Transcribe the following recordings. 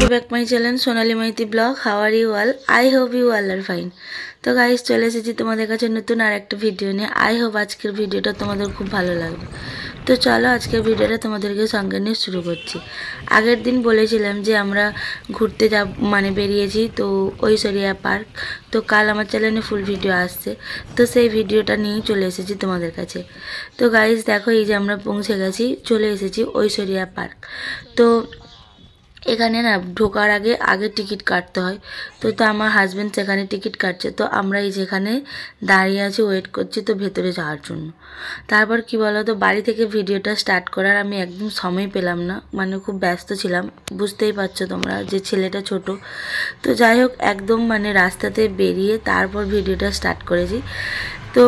Two back my channel Sonali Maiti blog. How are you all? I hope you all are fine. তো guys, চলে এসেছি তোমাদের কাছে নতুন আর একটা ভিডিও নিয়ে। আই হোপ আজকের ভিডিওটা তোমাদের খুব ভালো লাগবে। তো চলো আজকের ভিডিওটা তোমাদেরকে সঙ্গে নিয়ে শুরু করছি। আগের দিন বলেছিলাম যে আমরা ঘুরতে যাব, মানে বেরিয়েছি তো ঐশ্বরিয়া পার্ক। তো কাল আমার চ্যানেলে ফুল ভিডিও আসছে, তো সেই ভিডিওটা নিয়েই চলে এসেছি তোমাদের কাছে। তো গাইস দেখো, এই যে আমরা পৌঁছে গেছি, চলে এসেছি ঐশ্বরিয়া পার্ক। তো এখানে না ঢোকার আগে টিকিট কাটতে হয়। তো আমার হাজব্যান্ড সেখানে টিকিট কাটছে, তো আমরা এই যেখানে দাঁড়িয়ে আছি ওয়েট করছি তো ভেতরে যাওয়ার জন্য। তারপর কি বলো তো, বাড়ি থেকে ভিডিওটা স্টার্ট করার আমি একদম সময় পেলাম না, মানে খুব ব্যস্ত ছিলাম, বুঝতেই পারছো তোমরা যে ছেলেটা ছোট। তো যাই হোক, একদম মানে রাস্তাতে বেরিয়ে তারপর ভিডিওটা স্টার্ট করেছি। তো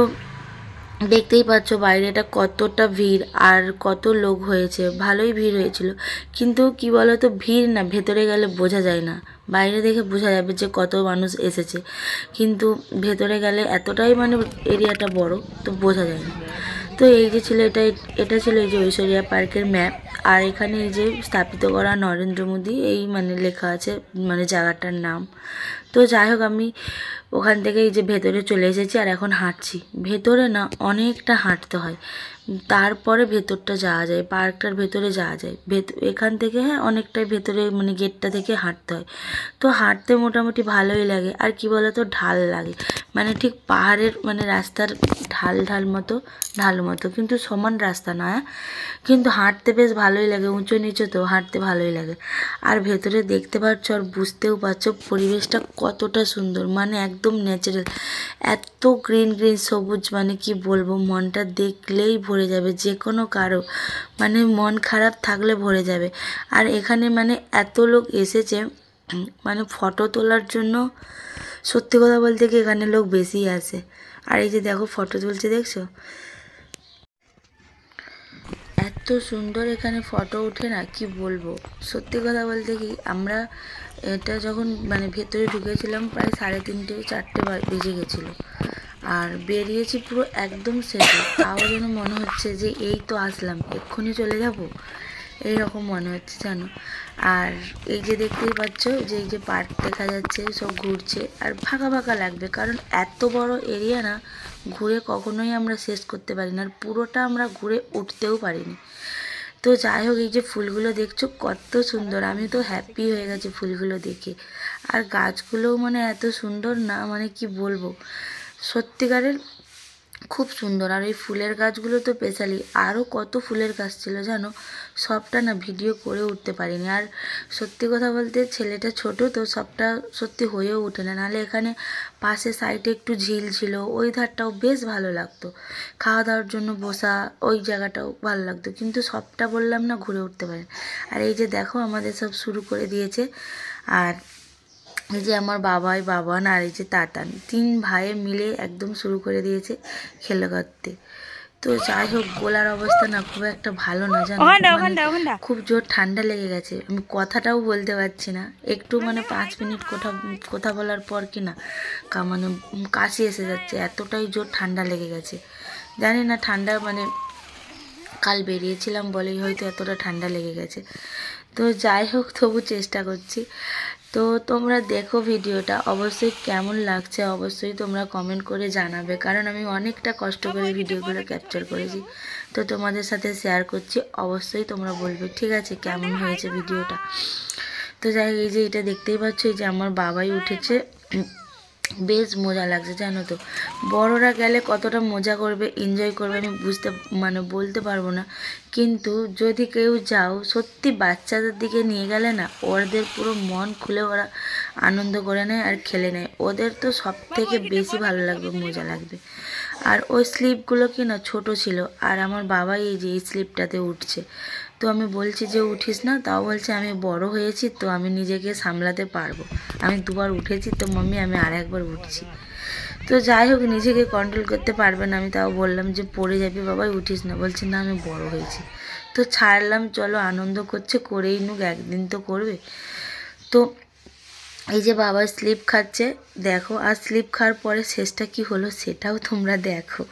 দেখতেই পাচ্ছ বাইরেটা কতটা ভিড় আর কত লোক হয়েছে, ভালোই ভিড় হয়েছিল। কিন্তু কি বলো তো, ভিড় না ভেতরে গেলে বোঝা যায় না। বাইরে দেখে বোঝা যাবে যে কত মানুষ এসেছে, কিন্তু ভেতরে গেলে এতটাই মানে এরিয়াটা বড়, তো বোঝা যায় না। তো এই যে ছিল এটা ছিল এই যে ঐশ্বরিয়া পার্কের ম্যাপ। আর এখানে এই যে স্থাপিত করা নরেন্দ্র মোদী এই মানে লেখা আছে, মানে জায়গাটার নাম। তো যাই হোক, আমি ওখান থেকে এই যে ভেতরে চলে এসেছি আর এখন হাঁটছি। ভেতরে না অনেকটা হাঁটতে হয়, তারপরে ভেতরটা যাওয়া যায়, পার্কটার ভেতরে যাওয়া যায়। এখান থেকে হ্যাঁ অনেকটাই ভেতরে, মানে গেটটা থেকে হাঁটতে হয়। তো হাঁটতে মোটামুটি ভালোই লাগে। আর কি বলো তো, ঢাল লাগে, মানে ঠিক পাহাড়ের মানে রাস্তার ঢাল মতো, কিন্তু সমান রাস্তা না, কিন্তু হাঁটতে বেশ ভালোই লাগে, উঁচু নিচু তো হাঁটতে ভালোই লাগে। আর ভেতরে দেখতে পাচ্ছ আর বুঝতেও পারছো পরিবেশটা কতটা সুন্দর, মানে একদম ন্যাচারাল, এত গ্রিন সবুজ, মানে কি বলবো, মনটা দেখলেই ভরে যাবে, যে কোনো কারো মানে মন খারাপ থাকলে ভরে যাবে। আর এখানে মানে এত লোক এসেছে মানে ফটো তোলার জন্য, সত্যি কথা বলতে কি এখানে লোক বেশি আসে। আর এই যে দেখো ফটো তুলছে, দেখছো এত সুন্দর এখানে ফটো ওঠে না, কি বলবো। সত্যি কথা বলতে কি, আমরা এটা যখন মানে ভেতরে ঢুকেছিলাম প্রায় 3:30-4 বেজে গেছিলো, আর বেরিয়েছি পুরো একদম শেষে। তাও যেন মনে হচ্ছে যে এই তো আসলাম, এক্ষুনি চলে যাব, এইরকম মনে হচ্ছে জানো। আর এই যে দেখতেই পাচ্ছ যে এই যে পার্ক দেখা যাচ্ছে, সব ঘুরছে আর ফাঁকা ফাঁকা লাগবে, কারণ এত বড় এরিয়া না, ঘুরে কখনোই আমরা শেষ করতে পারি না, আর পুরোটা আমরা ঘুরে উঠতেও পারিনি। তো যাই হোক, এই যে ফুলগুলো দেখছো কত সুন্দর, আমি তো হ্যাপি হয়ে গেছি ফুলগুলো দেখে। আর গাছগুলোও মানে এত সুন্দর না, মানে কি বলবো, সত্যিকারের খুব সুন্দর। আর এই ফুলের গাছগুলো তো স্পেশালি, আরও কত ফুলের গাছ ছিল জানো, সবটা না ভিডিও করে উঠতে পারিনি। আর সত্যি কথা বলতে ছেলেটা ছোট তো সবটা সত্যি হয়েও ওঠে না, নাহলে এখানে পাশে সাইডে একটু ঝিল ছিল, ওই ধারটাও বেশ ভালো লাগতো, খাওয়া দাওয়ার জন্য বসা ওই জায়গাটাও ভালো লাগতো, কিন্তু সবটা বললাম না ঘুরে উঠতে পারি। আর এই যে দেখো আমাদের সব শুরু করে দিয়েছে। আর এই যে আমার বাবান আর এই যে তাতান, 3 ভাইয়ে মিলে একদম শুরু করে দিয়েছে খেলা করতে। তো যাই হোক, গোলার অবস্থা না খুব একটা ভালো না জানো, মানে খুব জোর ঠান্ডা লেগে গেছে, আমি কথাটাও বলতে পারছি না। একটু মানে 5 মিনিট কথা বলার পর কি না মানে কাশি এসে যাচ্ছে, এতটাই জোর ঠান্ডা লেগে গেছে। জানি না ঠান্ডা মানে কাল বেরিয়েছিলাম বলেই হয়তো এতটা ঠান্ডা লেগে গেছে। তো যাই হোক, তবু চেষ্টা করছি। তো তোমরা দেখো ভিডিওটা, অবশ্যই কেমন লাগছে অবশ্যই তোমরা কমেন্ট করে জানাবে, কারণ আমি অনেকটা কষ্ট করে ভিডিওগুলো ক্যাপচার করেছি, তো তোমাদের সাথে শেয়ার করছি। অবশ্যই তোমরা বলবে ঠিক আছে কেমন হয়েছে ভিডিওটা। তো যাই এই যে এটা দেখতেই পাচ্ছ, এই যে আমার বাবাই উঠেছে, বেশ মজা লাগছে জানো তো। বড়রা গেলে কতটা মজা করবে, এনজয় করবে আমি মানে বলতে পারবো না, কিন্তু যদি কেউ যাও সত্যি বাচ্চাদের দিকে নিয়ে গেলে না, ওদের পুরো মন খুলে ওরা আনন্দ করে নেয় আর খেলে নেয়, ওদের তো সব থেকে বেশি ভালো লাগবে, মজা লাগবে। আর ওই স্লিপগুলো কি না ছোট ছিল, আর আমার বাবাই এই যে এই স্লিপটাতে উঠছে। তো আমি বলছি যে উঠিস না, তাও বলছে আমি বড় হয়েছি তো আমি নিজেকে সামলাতে পারবো, আমি 2বার উঠেছি তো মাম্মি আমি আর একবার উঠছি। তো যাই হোক, নিজেকে কন্ট্রোল করতে পারবে না, আমি তাও বললাম যে পড়ে যাবি বাবাই, উঠিস না, বলছে না আমি বড় হয়েছি। তো ছাড়লাম, চলো আনন্দ করছে, করেই নুক, একদিন তো করবে। তো এই যে বাবা স্লিপ খাচ্ছে, দেখো, আর স্লিপ খাওয়ার পরে শেষটা কি হলো সেটাও তোমরা দেখো।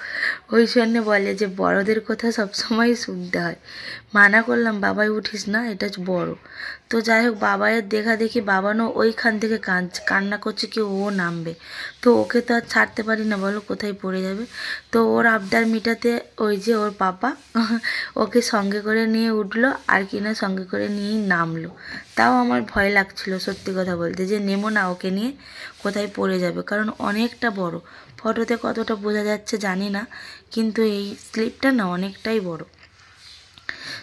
ওই জন্যে বলে যে বড়দের কথা সবসময় শুনতে হয়। মানা করলাম, বাবাই উঠিস না, এটা বড়। তো যাই হোক, বাবাইয়ের দেখা দেখি বাবানও ওইখান থেকে কান্না করছে কি ও নামবে। তো ওকে তো আর ছাড়তে পারি না, বলো কোথায় পড়ে যাবে। তো ওর আবদার মিটাতে ওই যে ওর পাপা ওকে সঙ্গে করে নিয়ে উঠলো, আর কিনা সঙ্গে করে নিয়েই নামলো। তাও আমার ভয় লাগছিল সত্যি কথা বলতে, যে নেমো না ওকে নিয়ে, কোথায় পড়ে যাবে, কারণ অনেকটা বড়। ফটোতে কতটা বোঝা যাচ্ছে জানি না, কিন্তু এই স্লিপটা না অনেকটাই বড়।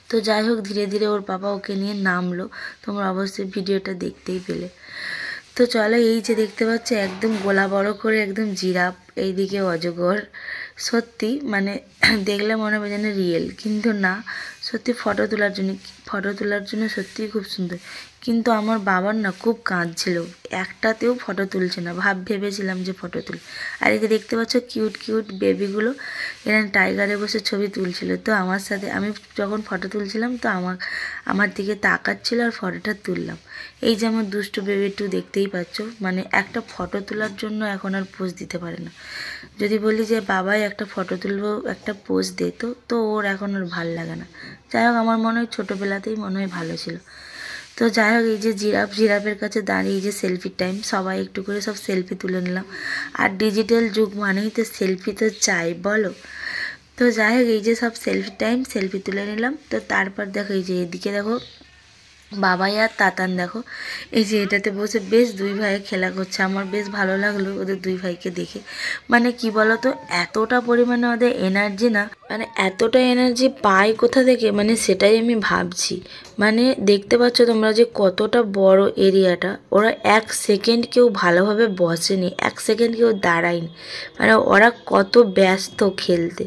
তো যাই হোক, ধীরে ধীরে ওর বাবা ওকে নিয়ে নামলো। তোমরা অবশ্যই ভিডিওটা দেখতেই পেলে। তো চলো, এই যে দেখতে পাচ্ছ একদম গোলা বড় করে একদম জিরাফ, এইদিকে অজগর। সত্যি মানে দেখলে মনে হবে যেন রিয়েল, কিন্তু না, সত্যি ফটো তোলার জন্য সত্যিই খুব সুন্দর। কিন্তু আমার বাবার না খুব কাঁদছিল, একটাতেও ফটো তুলছে না। ভেবেছিলাম যে ফটো তুল। আর এই যে দেখতে পাচ্ছ কিউট কিউট বেবিগুলো, এরা টাইগারে বসে ছবি তুলছিল। তো আমার সাথে, আমি যখন ফটো তুলছিলাম তো আমার দিকে তাকাচ্ছিল আর ফটোটা তুললাম। এই যে আমার দুষ্টু বেবিটু দেখতেই পাচ্ছ, মানে একটা ফটো তোলার জন্য এখন আর পোজ দিতে পারে না। যদি বলি যে বাবাই একটা ফটো তুলবো, একটা পোজ দে, তো ওর এখন আর ভাল লাগে না। যাই হোক, আমার মনে হয় ছোটোবেলাতেই মনে হয় ভালো ছিল। তো যাই হোক, এই যে জিরাফের কাছে দাঁড়িয়ে যে সেলফি টাইম, সবাই একটু করে সব সেলফি তুলে নিলাম। আর ডিজিটাল যুগ মানেই তো সেলফি তো চাই, বলো। তো যাই হোক, এই যে সব সেলফি তুলে নিলাম। তো তারপর দেখো, এই যে এদিকে দেখো বাবাই আর তাতান, দেখো এই যে এটাতে বসে বেশ দুই ভাই খেলা করছে। আমার বেশ ভালো লাগলো ওদের দুই ভাইকে দেখে। মানে কি বলো তো, এতটা পরিমাণে ওদের এনার্জি না, মানে এতটা এনার্জি পায় কোথা থেকে, মানে সেটাই আমি ভাবছি। মানে দেখতে পাচ্ছ তোমরা যে কতটা বড় এরিয়াটা, ওরা 1 সেকেন্ড কেউ ভালোভাবে বসেনি, 1 সেকেন্ড কেউ দাঁড়ায়নি। মানে ওরা কত ব্যস্ত খেলতে।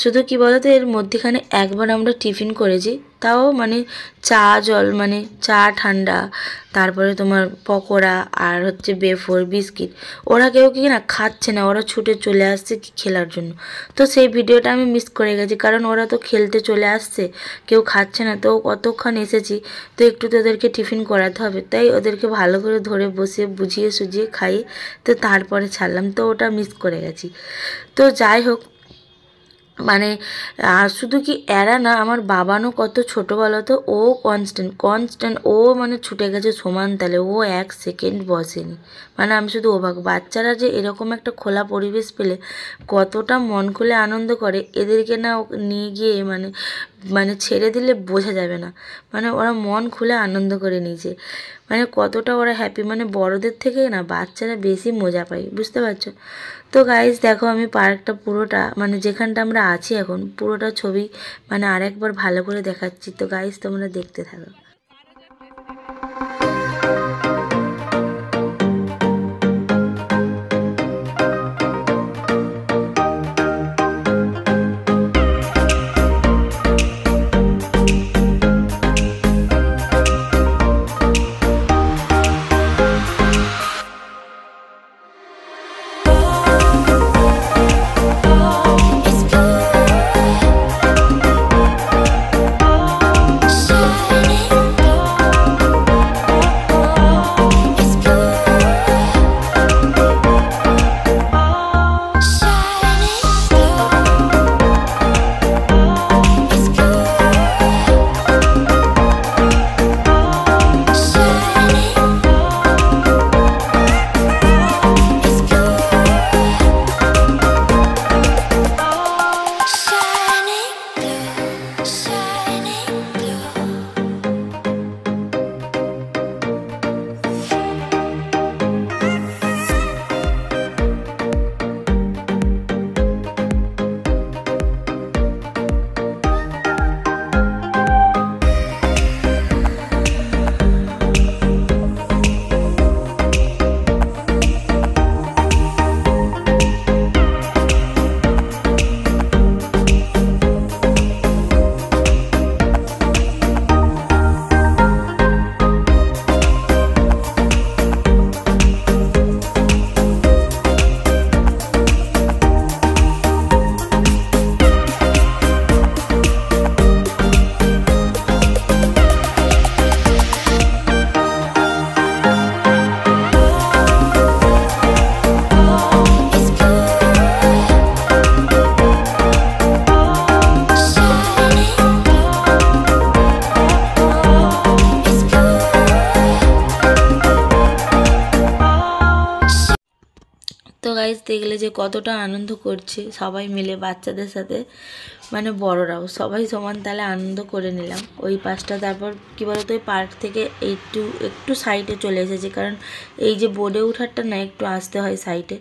শুধু কি বলো তো, এর মধ্যেখানে একবার আমরা টিফিন করেছি, তাও মানে চা জল, মানে চা ঠান্ডা, তারপরে তোমার পকোড়া আর হচ্ছে বেফর বিস্কিট। ওরা কেউ কি না খাচ্ছে না, ওরা ছুটে চলে আসছে খেলার জন্য। তো সেই ভিডিওটা আমি মিস করে গেছি, কারণ ওরা তো খেলতে চলে আসছে, কেউ খাচ্ছে না। তো কতক্ষণ এসেছি, তো একটু তো ওদেরকে টিফিন করাতে হবে, তাই ওদেরকে ভালো করে ধরে বসিয়ে বুঝিয়ে সুঝিয়ে খাইয়ে তো তারপরে ছাড়লাম। তো ওটা মিস করে গেছি। তো যাই হোক, মানে শুধু কি এরা না, আমার বাবানও কত ছোটো বলো তো, ও কনস্ট্যান্ট ও মানে ছুটে গেছে সমান তালে, ও 1 সেকেন্ড বসেনি। মানে আমি শুধু অবাক, বাচ্চারা যে এরকম একটা খোলা পরিবেশ পেলে কতটা মন খুলে আনন্দ করে, এদেরকে না নিয়ে গিয়ে মানে মানে ছেড়ে দিলে বোঝা যাবে না। মানে ওরা মন খুলে আনন্দ করে নিয়েছে, মানে কতটা ওরা হ্যাপি। মানে বড়দের থেকে না বাচ্চারা বেশি মজা পায়, বুঝতে পারছো। তো গাইজ দেখো, আমি পার্কটা পুরোটা, মানে যেখানটা আমরা আছি এখন, পুরোটা ছবি মানে আরেকবার ভালো করে দেখাচ্ছি। তো গাইজ তোমরা দেখতে থাকো। It's shining. গাইস দেখলে যে কতটা আনন্দ করছে সবাই মিলে বাচ্চাদের সাথে, মানে বড়রাও সবাই সমান তালে আনন্দ করে নিলাম ওই পাশটা। তারপর কী বলতো ওই পার্ক থেকে একটু একটু সাইডে চলে এসেছে, কারণ এই যে বোর্ডে ওঠারটা না একটু আসতে হয় সাইডে,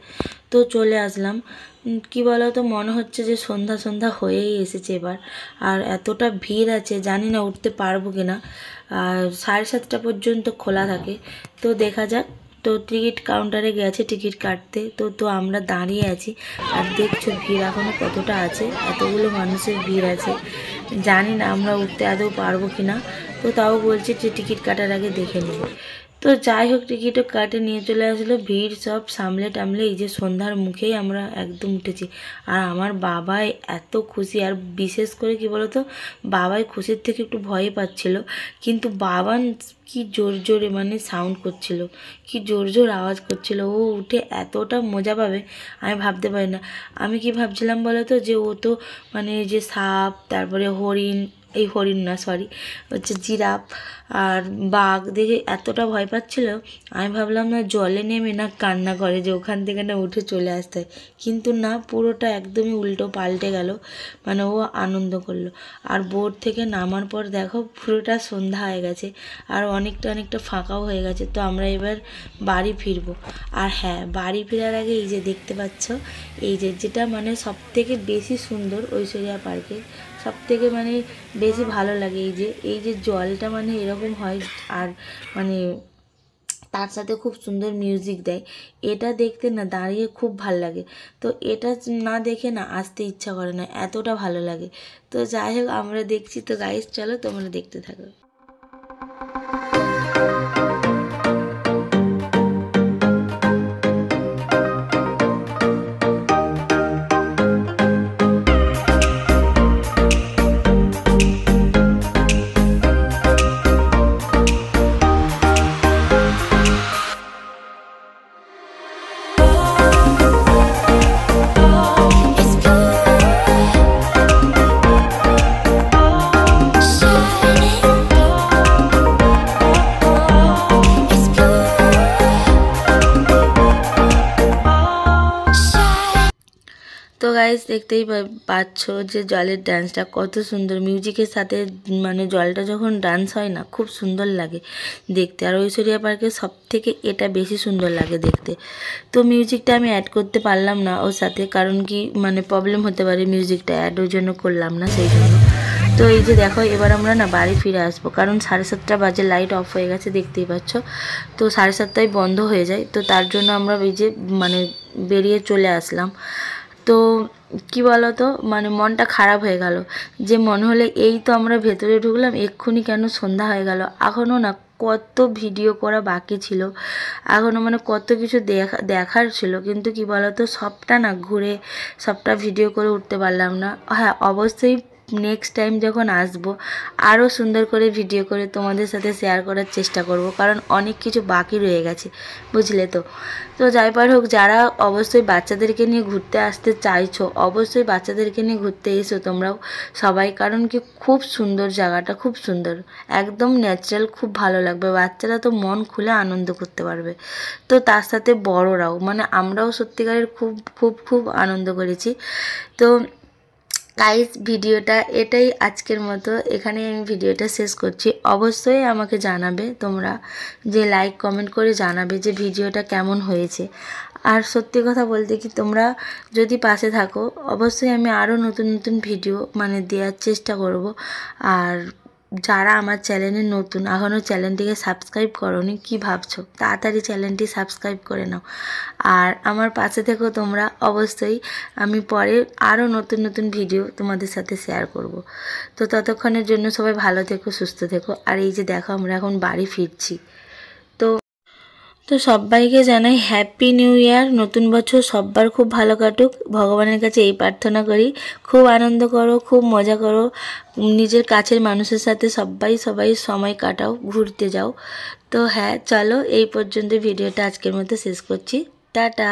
তো চলে আসলাম। কি বলতো মনে হচ্ছে যে সন্ধ্যা সন্ধ্যা হয়েই এসেছে এবার, আর এতটা ভিড় আছে জানি না উঠতে পারবো কিনা। আর 7:30 পর্যন্ত খোলা থাকে, তো দেখা যাক। তো টিকিট কাউন্টারে গেছে টিকিট কাটতে, তো আমরা দাঁড়িয়ে আছি আর দেখছো ভিড় এখনও কতটা আছে, এতগুলো মানুষের ভিড় আছে, জানি না আমরা উঠতে আদৌ পারবো কিনা। তো তাও বলছি যে টিকিট কাটার আগে দেখে নেবে। তো যাই হোক টিকিটও কাটে নিয়ে চলে আসলো, ভিড় সব সামলে টামলে এই যে সন্ধ্যার মুখেই আমরা একদম উঠেছি। আর আমার বাবাই এত খুশি, আর বিশেষ করে কি বলতো বাবাই খুশির থেকে একটু ভয় পাচ্ছিল, কিন্তু বাবান কি জোর জোরে মানে সাউন্ড করছিল, কি জোর জোর আওয়াজ করছিল, ও উঠে এতটা মজা পাবে আমি ভাবতে পারি না। আমি কি ভাবছিলাম বলতো যে ও তো মানে যে সাপ, তারপরে হরিণ, এই হরিণ না সরি হচ্ছে জিরাফ আর বাঘ দেখে এতটা ভয় পাচ্ছিল, আমি ভাবলাম না জলে নেমে না কান্না করে যে ওখান থেকে না উঠে চলে আসতে হয়, কিন্তু না পুরোটা একদমই উল্টো পাল্টে গেল, মানে ও আনন্দ করলো। আর বোট থেকে নামার পর দেখো পুরোটা সন্ধ্যা হয়ে গেছে আর অনেকটা ফাঁকাও হয়ে গেছে। তো আমরা এবার বাড়ি ফিরবো। আর হ্যাঁ, বাড়ি ফেরার আগে এই যে দেখতে পাচ্ছ এই যে যেটা মানে সবথেকে বেশি সুন্দর ঐশ্বরিয়া পার্কে, সবথেকে মানে বেশি ভালো লাগে এই যে জলটা মানে এরকম হয়, আর মানে তার সাথে খুব সুন্দর মিউজিক দেয়, এটা দেখতে না দাঁড়িয়ে খুব ভালো লাগে। তো এটা না দেখে না আসতে ইচ্ছা করে না, এতটা ভালো লাগে। তো যাই হোক আমরা দেখছি, তো গাইস চলো তোমরা দেখতে থাকো। তো গাইস দেখতেই পাচ্ছ যে জলের ডান্সটা কত সুন্দর, মিউজিকের সাথে মানে জলটা যখন ডান্স হয় না খুব সুন্দর লাগে দেখতে। আর ঐশ্বরিয়া পার্কে সব থেকে এটা বেশি সুন্দর লাগে দেখতে। তো মিউজিকটা আমি অ্যাড করতে পারলাম না ওর সাথে, কারণ কি মানে প্রবলেম হতে পারে মিউজিকটা অ্যাড, ওই জন্য করলাম না সেই জন্য। তো এই যে দেখো এবার আমরা না বাড়ি ফিরে আসবো, কারণ 7:30 বাজে লাইট অফ হয়ে গেছে দেখতেই পাচ্ছ। তো 7:30 বন্ধ হয়ে যায়, তো তার জন্য আমরা এই যে মানে বেরিয়ে চলে আসলাম। তো কি বলতো মানে মনটা খারাপ হয়ে গেল, যে মনে হলে এই তো আমরা ভেতরে ঢুকলাম এক্ষুনি কেন সন্ধ্যা হয়ে গেল, এখনও না কত ভিডিও করা বাকি ছিল, এখনও মানে কত কিছু দেখার ছিল, কিন্তু কি বলতো সবটা না ঘুরে সবটা ভিডিও করে উঠতে পারলাম না। হ্যাঁ অবশ্যই নেক্সট টাইম যখন আসবো আরও সুন্দর করে ভিডিও করে তোমাদের সাথে শেয়ার করার চেষ্টা করব, কারণ অনেক কিছু বাকি রয়ে গেছে বুঝলে। তো যাই পার হোক, যারা অবশ্যই বাচ্চাদেরকে নিয়ে ঘুরতে আসতে চাইছো অবশ্যই বাচ্চাদেরকে নিয়ে ঘুরতে এসো তোমরাও সবাই, কারণ কি খুব সুন্দর জায়গাটা, খুব সুন্দর একদম ন্যাচারাল, খুব ভালো লাগবে, বাচ্চারা তো মন খুলে আনন্দ করতে পারবে। তো তার সাথে বড়রাও, মানে আমরাও সত্যিকারের খুব খুব খুব আনন্দ করেছি। তো গাইস ভিডিওটা এটাই আজকের মতো, এখানে আমি ভিডিওটা শেষ করছি। অবশ্যই আমাকে জানাবে তোমরা, যে লাইক কমেন্ট করে জানাবে যে ভিডিওটা কেমন হয়েছে। আর সত্যি কথা বলতে কি তোমরা যদি পাশে থাকো অবশ্যই আমি আরও নতুন নতুন ভিডিও মানে দেওয়ার চেষ্টা করব। আর যারা আমার চ্যানেলে নতুন এখনও চ্যানেলটিকে সাবস্ক্রাইব করোনি, কি ভাবছো, তাড়াতাড়ি চ্যানেলটি সাবস্ক্রাইব করে নাও। আর আমার পাশে থেকেও তোমরা, অবশ্যই আমি পরে আরও নতুন নতুন ভিডিও তোমাদের সাথে শেয়ার করব। তো ততক্ষণের জন্য সবাই ভালো থেকো, সুস্থ থেকো। আর এই যে দেখো আমরা এখন বাড়ি ফিরছি। তো সবাইকে জানাই হ্যাপি নিউ ইয়ার, নতুন বছর সবার খুব ভালো কাটুক, ভগবানের কাছে এই প্রার্থনা করি। খুব আনন্দ করো, খুব মজা করো, নিজের কাছের মানুষের সাথে সবাই সময় কাটাও, ঘুরতে যাও। তো হ্যাঁ চলো এই পর্যন্ত ভিডিওটা আজকের মতো শেষ করছি, টাটা।